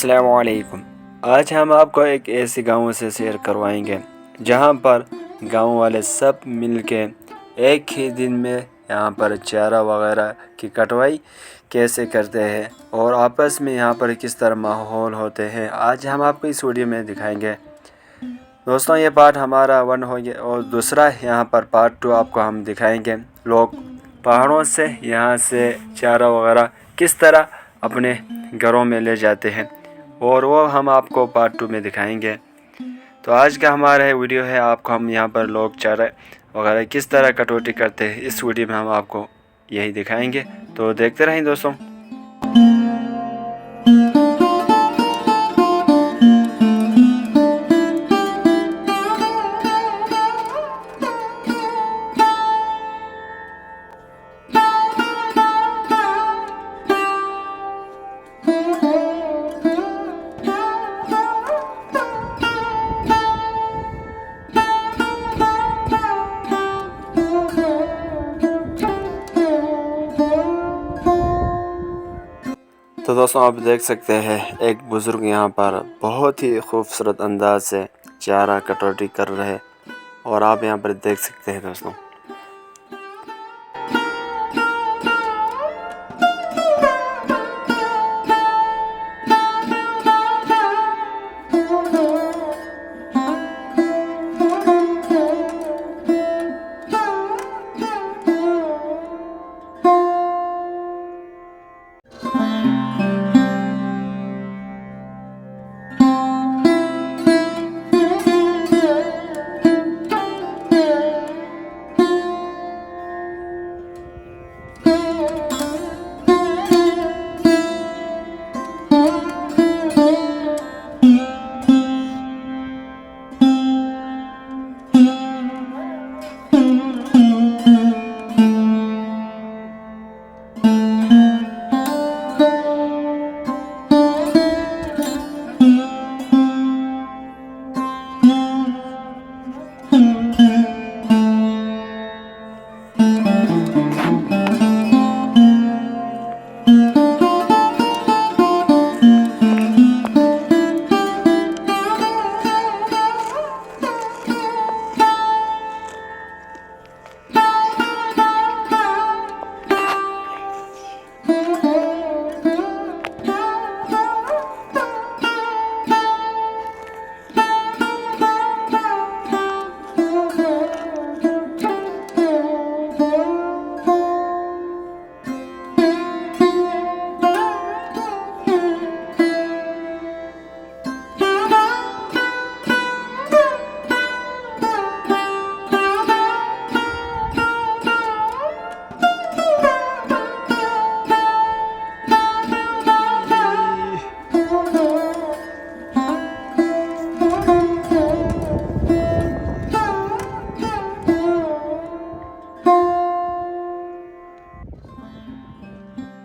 अस्सलामुअलैकुम। आज हम आपको एक ऐसे गांव से शेयर करवाएंगे जहां पर गांव वाले सब मिलके एक ही दिन में यहां पर चारा वगैरह की कटवाई कैसे करते हैं और आपस में यहां पर किस तरह माहौल होते हैं, आज हम आपको इस वीडियो में दिखाएंगे। दोस्तों, ये पार्ट हमारा 1 हो गया और दूसरा यहाँ पर पार्ट 2 आपको हम दिखाएंगे। लोग पहाड़ों से यहाँ से चारा वगैरह किस तरह अपने घरों में ले जाते हैं और वो हम आपको पार्ट 2 में दिखाएंगे। तो आज का हमारा वीडियो है, आपको हम यहाँ पर लोग चारा वगैरह किस तरह कटौती करते हैं, इस वीडियो में हम आपको यही दिखाएंगे। तो देखते रहें दोस्तों। तो दोस्तों, आप देख सकते हैं एक बुज़ुर्ग यहाँ पर बहुत ही खूबसूरत अंदाज से चारा कटौती कर रहे हैं और आप यहाँ पर देख सकते हैं दोस्तों।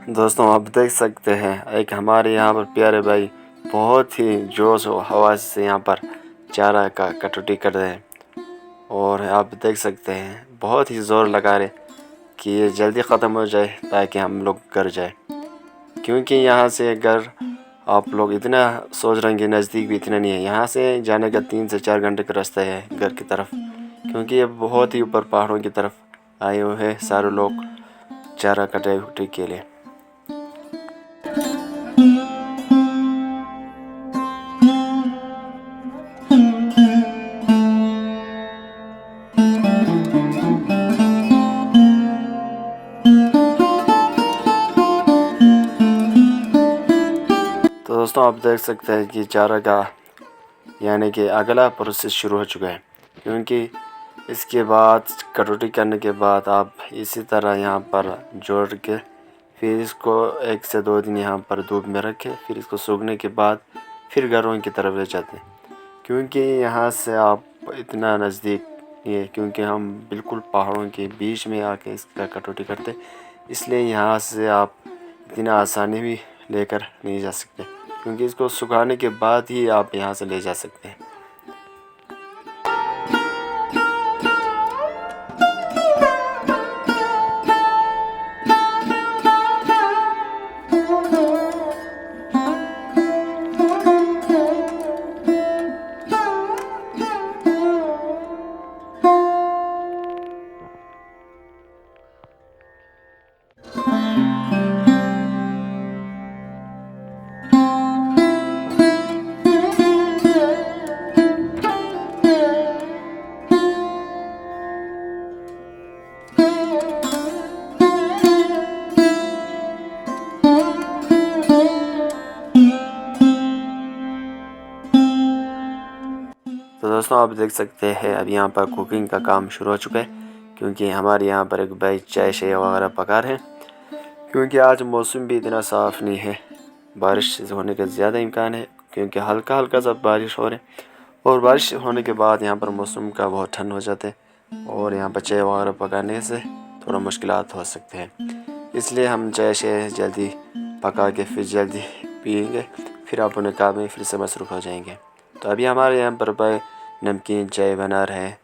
दोस्तों, आप देख सकते हैं एक हमारे यहाँ पर प्यारे भाई बहुत ही जोश और हवास से यहाँ पर चारा का कटौती कर रहे हैं और आप देख सकते हैं बहुत ही ज़ोर लगा रहे कि ये जल्दी ख़त्म हो जाए ताकि हम लोग घर जाए, क्योंकि यहाँ से घर आप लोग इतना सोच रहे हैं कि नज़दीक भी इतना नहीं है। यहाँ से जाने का 3 से 4 घंटे का रास्ता है घर की तरफ, क्योंकि ये बहुत ही ऊपर पहाड़ों की तरफ आए हुए हैं सारे लोग चारा कटौती के लिए। तो दोस्तों, आप देख सकते हैं कि चारा का यानी कि अगला प्रोसेस शुरू हो चुका है, क्योंकि इसके बाद कटौती करने के बाद आप इसी तरह यहाँ पर जोड़ के फिर इसको 1 से 2 दिन यहाँ पर धूप में रखें, फिर इसको सूखने के बाद फिर घरों की तरफ ले जाते हैं, क्योंकि यहाँ से आप इतना नज़दीक नहीं है, क्योंकि हम बिल्कुल पहाड़ों के बीच में आके इसका कटौती करते, इसलिए यहाँ से आप इतना आसानी भी लेकर नहीं जा सकते, क्योंकि इसको सुखाने के बाद ही आप यहाँ से ले जा सकते हैं। तो दोस्तों आप देख सकते हैं अब यहाँ पर कुकिंग का काम शुरू हो चुका है, क्योंकि हमारे यहाँ पर एक भाई चाय शाय वगैरह पका रहे हैं। क्योंकि आज मौसम भी इतना साफ़ नहीं है, बारिश होने का ज़्यादा इम्कान है, क्योंकि हल्का हल्का सा बारिश हो रहा है। और बारिश होने के बाद यहाँ पर मौसम का बहुत ठंड हो जाता है और यहाँ पर चाय वगैरह पकाने से थोड़ा मुश्किलात हो सकते हैं। इसलिए हम चाय शाय जल्दी पका के फिर जल्दी पिएंगे, फिर अपने काम में फिर से मसरूफ़ हो जाएंगे। तो अभी हमारे यहाँ पर भाई नमकीन चाय बना रहे हैं।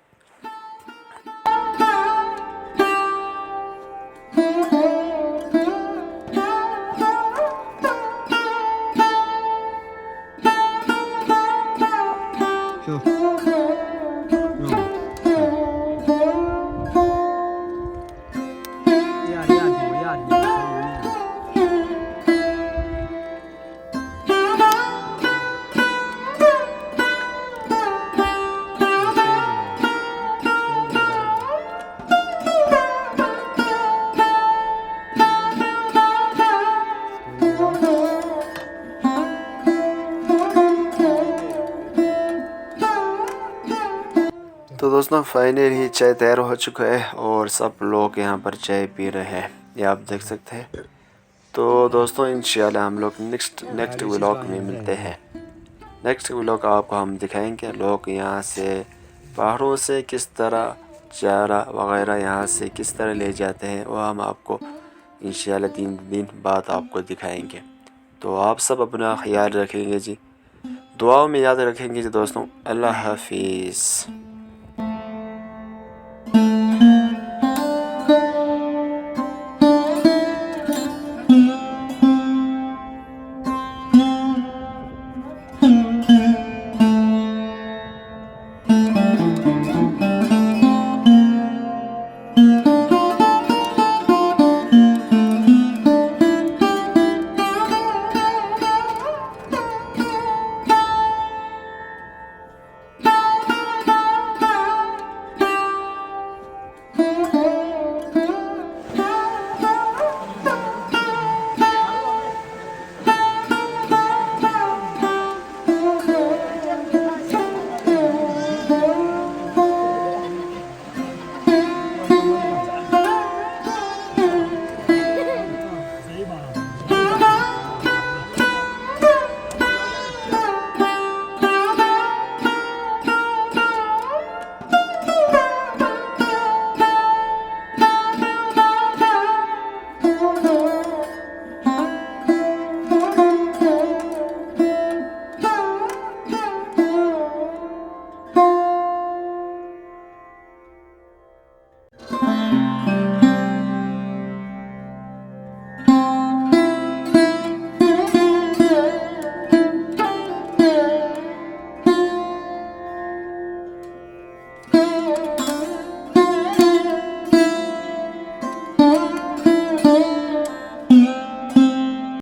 तो दोस्तों फाइनली चाय तैयार हो चुका है और सब लोग यहाँ पर चाय पी रहे हैं, ये आप देख सकते हैं। तो दोस्तों इंशाल्लाह हम लोग नेक्स्ट व्लॉग में मिलते हैं। नेक्स्ट व्लॉग आपको हम दिखाएंगे लोग यहाँ से पहाड़ों से किस तरह चारा वगैरह यहाँ से किस तरह ले जाते हैं, वो हम आपको इंशाल्लाह 3 दिन बाद आपको दिखाएंगे। तो आप सब अपना ख्याल रखेंगे जी, दुआओं में याद रखेंगे जी दोस्तों। अल्लाह हाफिज़।